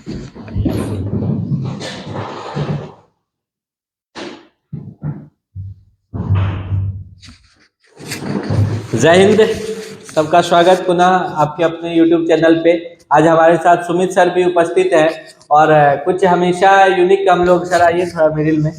जय हिंद। सबका स्वागत पुनः आपके अपने YouTube चैनल पे। आज हमारे साथ सुमित सर भी उपस्थित हैं और कुछ हमेशा यूनिक हम लोग, सर आइए थोड़ा मिडिल में,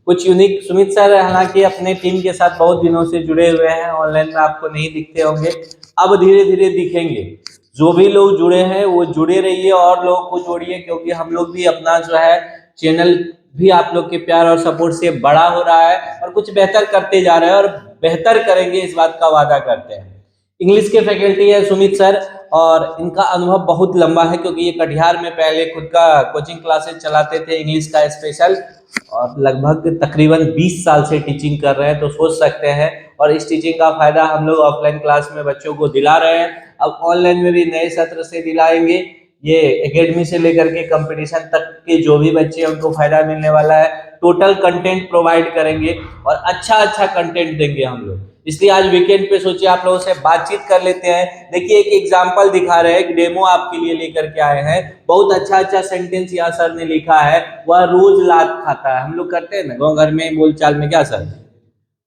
कुछ यूनिक सुमित सर हालांकि अपने टीम के साथ बहुत दिनों से जुड़े हुए हैं, ऑनलाइन में आपको नहीं दिखते होंगे, अब धीरे धीरे दिखेंगे। जो भी लोग जुड़े हैं वो जुड़े रहिए और लोगों को जोड़िए, क्योंकि हम लोग भी अपना जो है चैनल भी आप लोग के प्यार और सपोर्ट से बड़ा हो रहा है और कुछ बेहतर करते जा रहे हैं और बेहतर करेंगे, इस बात का वादा करते हैं। इंग्लिश के फैकल्टी है सुमित सर और इनका अनुभव बहुत लंबा है, क्योंकि ये कटिहार में पहले खुद का कोचिंग क्लासेस चलाते थे इंग्लिश का स्पेशल, और लगभग तकरीबन 20 साल से टीचिंग कर रहे हैं, तो सोच सकते हैं। और इस टीचिंग का फायदा हम लोग ऑफलाइन क्लास में बच्चों को दिला रहे हैं, अब ऑनलाइन में भी नए सत्र से दिलाएंगे। ये एकेडमी से लेकर के कंपटीशन तक के जो भी बच्चे हैं उनको फायदा मिलने वाला है। टोटल कंटेंट प्रोवाइड करेंगे और अच्छा अच्छा कंटेंट देंगे हम लोग, इसलिए आज वीकेंड पे सोचे आप लोगों से बातचीत कर लेते हैं। देखिए एक एग्जांपल दिखा रहे हैं, एक डेमो आपके लिए लेकर के आए हैं। बहुत अच्छा अच्छा सेंटेंस यहाँ सर ने लिखा है। वह रोज लात खाता है, हम लोग करते हैं ना गाँव घर में बोलचाल में, क्या सर?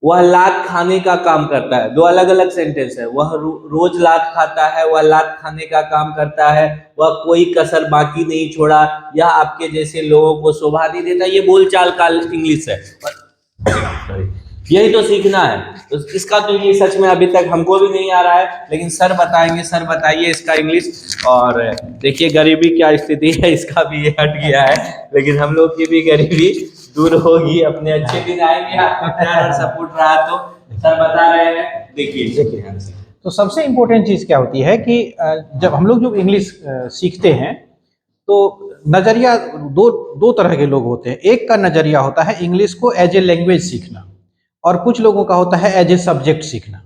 वह लात खाने का काम करता है। दो अलग अलग सेंटेंस है। वह रोज लात खाता है, वह लात खाने का काम करता है, वह कोई कसर बाकी नहीं छोड़ा, यह आपके जैसे लोगों को शोभा नहीं देता। ये बोलचाल का इंग्लिश है, यही तो सीखना है। तो इसका तो ये सच में अभी तक हमको भी नहीं आ रहा है, लेकिन सर बताएंगे। सर बताइए इसका इंग्लिश। और देखिए गरीबी क्या स्थिति है, इसका भी ये हट गया है, लेकिन हम लोग की भी गरीबी दूर होगी, अपने अच्छे दिन आएंगे। आपका प्यार और सपोर्ट रहा तो सर बता रहे हैं। देखिए तो सबसे इम्पोर्टेंट चीज़ क्या होती है कि जब हम लोग जो इंग्लिश सीखते हैं तो नज़रिया दो दो तरह के लोग होते हैं। एक का नज़रिया होता है इंग्लिश को एज ए लैंग्वेज सीखना, और कुछ लोगों का होता है एज ए सब्जेक्ट सीखना।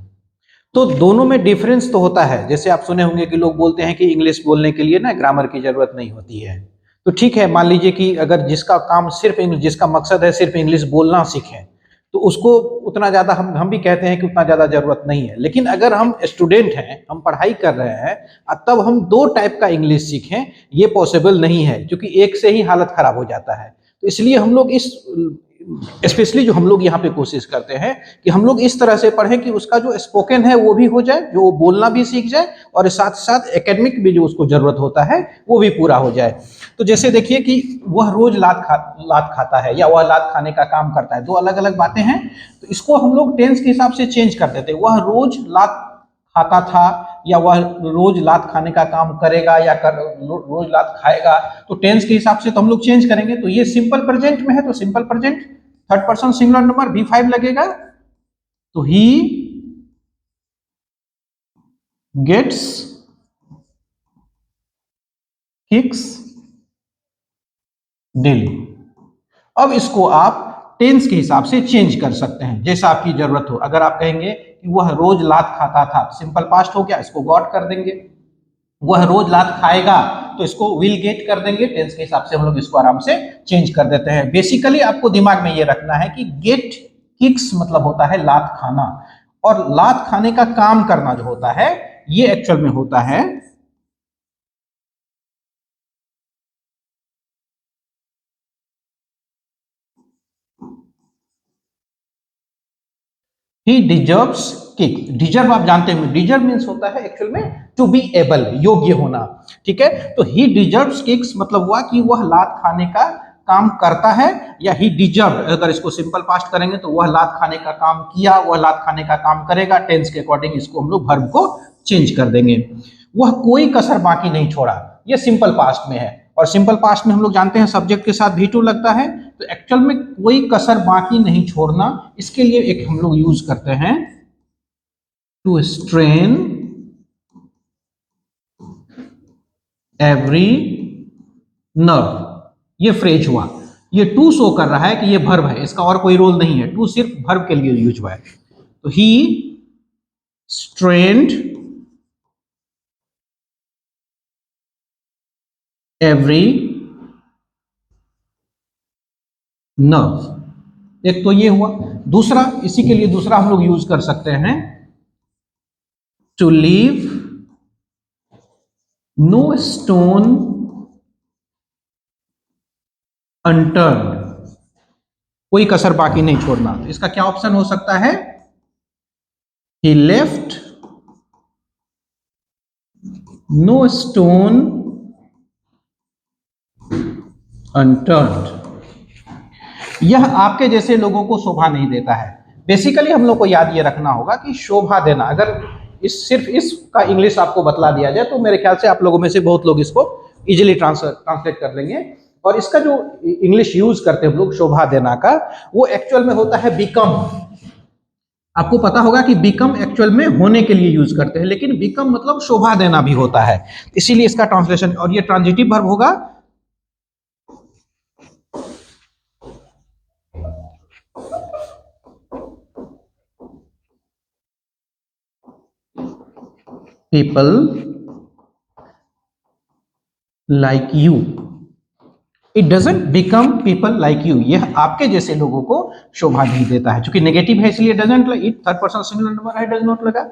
तो दोनों में डिफरेंस तो होता है। जैसे आप सुने होंगे कि लोग बोलते हैं कि इंग्लिश बोलने के लिए ना ग्रामर की जरूरत नहीं होती है। तो ठीक है, मान लीजिए कि अगर जिसका काम सिर्फ इंग्लिश, जिसका मकसद है सिर्फ इंग्लिश बोलना सीखें, तो उसको उतना ज़्यादा हम भी कहते हैं कि उतना ज़्यादा ज़रूरत नहीं है। लेकिन अगर हम स्टूडेंट हैं, हम पढ़ाई कर रहे हैं, तब हम दो टाइप का इंग्लिश सीखें, ये पॉसिबल नहीं है, क्योंकि एक से ही हालत ख़राब हो जाता है। तो इसलिए हम लोग इस स्पेशली जो हम लोग यहाँ पे कोशिश करते हैं कि हम लोग इस तरह से पढ़ें कि उसका जो स्पोकन है वो भी हो जाए, जो वो बोलना भी सीख जाए, और साथ साथ एकेडमिक भी जो उसको जरूरत होता है वो भी पूरा हो जाए। तो जैसे देखिए कि वह रोज लात खाता है या वह लात खाने का काम करता है, दो अलग अलग बातें हैं। तो इसको हम लोग टेंस के हिसाब से चेंज कर देते हैं। वह रोज लात खाता था, या वह रोज लात खाने का काम करेगा, या रोज लात खाएगा। तो टेंस के हिसाब से तो हम लोग चेंज करेंगे। तो ये सिंपल प्रेजेंट में है, तो simple present third person singular number V5 लगेगा। तो ही गेट्स किक्स डेली। अब इसको आप टेंस के हिसाब से चेंज कर सकते हैं जैसा आपकी जरूरत हो। अगर आप कहेंगे कि वह रोज लात खाता था, सिंपल पास्ट हो गया, इसको गॉट कर देंगे। वह रोज लात खाएगा, तो इसको विल गेट कर देंगे। टेंस के हिसाब से हम लोग इसको आराम से चेंज कर देते हैं। बेसिकली आपको दिमाग में ये रखना है कि गेट किक्स मतलब होता है लात खाना, और लात खाने का काम करना जो होता है ये एक्चुअल में होता है ही डिजर्व्स किक। डिजर्व आप जानते हैं, डिजर्व मीन्स होता है एक्चुअल में टू बी एबल, योग्य होना। ठीक है, तो ही डिजर्व्स किक्स मतलब हुआ कि वह लात खाने का काम करता है, या ही डिजर्व, अगर इसको सिंपल पास्ट करेंगे तो वह लात खाने का काम किया, वह लात खाने का काम करेगा। टेंस के अकॉर्डिंग इसको हम लोग वर्ब को चेंज कर देंगे। वह कोई कसर बाकी नहीं छोड़ा, यह सिंपल पास्ट में है। और सिंपल पास्ट में हम लोग जानते हैं सब्जेक्ट के साथ V2 लगता है। तो एक्चुअल में कोई कसर बाकी नहीं छोड़ना, इसके लिए एक हम लोग यूज करते हैं टू स्ट्रेन एवरी नर्व। ये फ्रेज हुआ, ये टू शो कर रहा है कि ये वर्ब है, इसका और कोई रोल नहीं है। टू सिर्फ वर्ब के लिए यूज हुआ है। तो ही स्ट्रेन्ड एवरी नर्व, एक तो ये हुआ। दूसरा, इसी के लिए दूसरा हम लोग यूज कर सकते हैं to leave no stone unturned, कोई कसर बाकी नहीं छोड़ना। तो इसका क्या ऑप्शन हो सकता है? ही लेफ्ट नो स्टोन अनटर्न्ड। यह आपके जैसे लोगों को शोभा नहीं देता है। बेसिकली हम लोग को याद ये रखना होगा कि शोभा देना, अगर सिर्फ इसका इंग्लिश आपको बतला दिया जाए तो मेरे ख्याल से आप लोगों में से बहुत लोग इसको इजीली ट्रांसलेट कर लेंगे। और इसका जो इंग्लिश यूज करते हैं हम लोग शोभा देना का, वो एक्चुअल में होता है बिकम। आपको पता होगा कि बिकम एक्चुअल में होने के लिए यूज करते हैं, लेकिन बिकम मतलब शोभा देना भी होता है, इसीलिए इसका ट्रांसलेशन। और ये ट्रांजिटिव वर्ब होगा people like you, it doesn't become people like you। यह आपके जैसे लोगों को शोभा नहीं देता है, क्योंकि नेगेटिव है इसलिए doesn't like it, third person singular number है, डज नॉट लगा।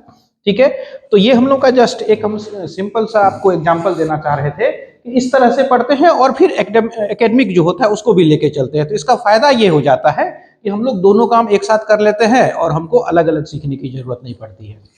ठीक है, तो ये हम लोग का जस्ट एक हम सिंपल सा आपको एग्जांपल देना चाह रहे थे कि इस तरह से पढ़ते हैं और फिर एकेडमिक जो होता है उसको भी लेके चलते हैं। तो इसका फायदा ये हो जाता है कि हम लोग दोनों काम एक साथ कर लेते हैं और हमको अलग अलग सीखने की जरूरत नहीं पड़ती है।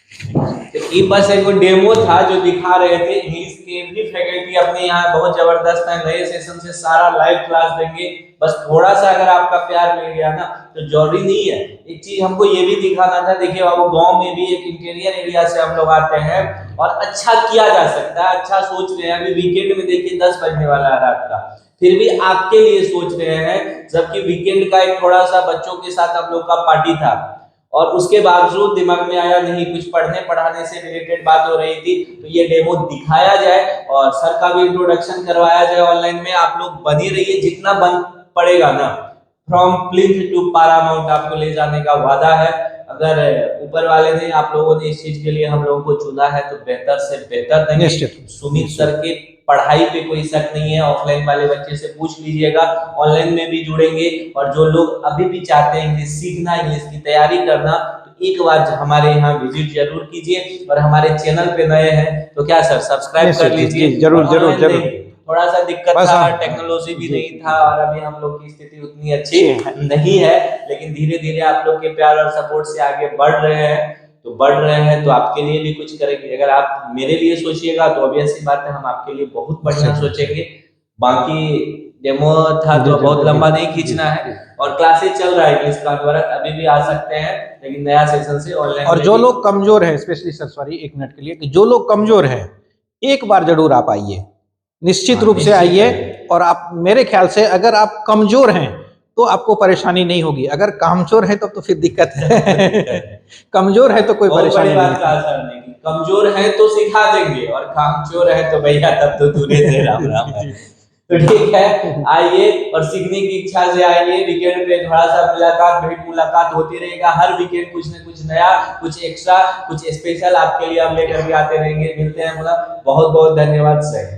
तो ये बस एक डेमो था जो दिखा रहे थे। इंग्लिश के भी फैकल्टी अपने यहाँ बहुत जबरदस्त है, नए सेशन से सारा लाइव क्लास देंगे। बस थोड़ा सा अगर आपका प्यार मिल गया ना तो जरूरी नहीं है। एक चीज हमको ये भी दिखाना था, देखिए बाबू गांव में भी एक इंटीरियर एरिया से हम लोग आते हैं और अच्छा किया जा सकता है, अच्छा सोच रहे हैं। अभी वीकेंड में देखिए 10 बजने वाला है रात का, फिर भी आपके लिए सोच रहे हैं, जबकि वीकेंड का एक थोड़ा सा बच्चों के साथ हम लोग का पार्टी था और उसके बावजूद दिमाग में आया नहीं कुछ पढ़ने पढ़ाने से रिलेटेड बात हो रही थी तो ये डेमो दिखाया जाए और सर का भी इंट्रोडक्शन करवाया जाए ऑनलाइन में। आप लोग बने रहिए, जितना बन पड़ेगा ना, फ्रॉम प्लिंथ टू पारामाउंट आपको ले जाने का वादा है। अगर ऊपर वाले ने आप लोगों ने इस चीज के लिए हम लोगों को चुना है तो बेहतर से बेहतर देंगे। सुमित सर के पढ़ाई पे कोई शक नहीं है, ऑफलाइन वाले बच्चे से पूछ लीजिएगा, ऑनलाइन में भी जुड़ेंगे। और जो लोग अभी भी चाहते हैं इंग्लिश सीखना, इंग्लिश की तैयारी करना, तो एक बार हमारे यहाँ विजिट जरूर कीजिए। और हमारे चैनल पे नए हैं तो क्या सर सब्सक्राइब कर लीजिए। जरूर जरूर जरूर। थोड़ा सा दिक्कत था, टेक्नोलॉजी भी नहीं था और अभी हम लोग की स्थिति उतनी अच्छी नहीं है, लेकिन धीरे धीरे आप लोग के प्यार और सपोर्ट से आगे बढ़ रहे हैं। तो बढ़ रहे हैं तो आपके लिए भी कुछ करेंगे। अगर आप मेरे लिए सोचिएगा तो ऑब्वियस सी बात है हम आपके लिए बहुत बढ़िया सोचेंगे। बाकी डेमो था तो बहुत लंबा नहीं खींचना है और क्लासेस चल रहा है इंग्लिश का अनवरत, अभी भी आ सकते हैं, लेकिन नया सेशन से ऑनलाइन। और जो लोग कमजोर है, स्पेशली सर सॉरी एक मिनट के लिए, कि जो लोग कमजोर है एक बार जरूर आप आइए, निश्चित रूप से आइए। और आप मेरे ख्याल से अगर आप कमजोर हैं तो आपको परेशानी नहीं होगी, अगर कामचोर है तो फिर दिक्कत है। कमजोर है तो कोई परेशानी नहीं। कमजोर है तो सिखा देंगे और कामचोर है तो भैया तब तो दूरे से राम राम है। तो ठीक है, आइए और सीखने की इच्छा से आइए। वीकेंड पे थोड़ा सा मुलाकात भेंट मुलाकात होती रहेगा, हर वीकेंड कुछ न कुछ नया, कुछ एक्स्ट्रा, कुछ स्पेशल आपके लिए हम लेकर के आते रहेंगे। मिलते हैं, बहुत बहुत धन्यवाद सर।